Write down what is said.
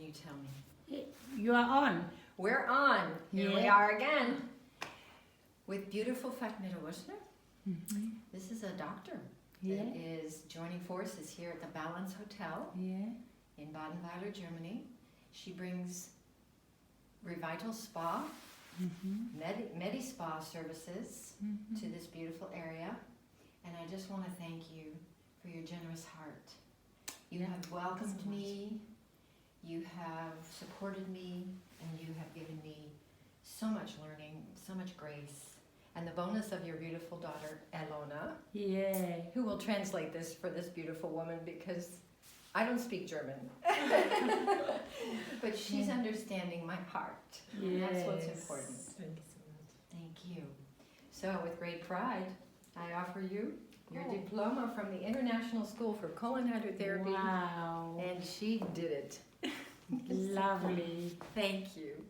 you tell me? You are on. We're on. Here we Yeah. are again. With beautiful Fatma Wissner. Mm-hmm. This is a doctor Yeah. that is joining forces here at the Balance Hotel Yeah. in Baden-Württemberg, Germany. She brings Revital Spa, Medi-Spa services to this beautiful area. And I just want to thank you for your generous heart. You have welcomed me, you have supported me, and you have given me so much learning, so much grace. And the bonus of your beautiful daughter, Elona, Yeah. who will translate this for this beautiful woman because I don't speak German. But she's understanding my heart. And that's what's important. Thank you so much. Thank you. So with great pride, I offer you your diploma from the International School for Colon Hydrotherapy. Wow. And she did it. Lovely. Thank you.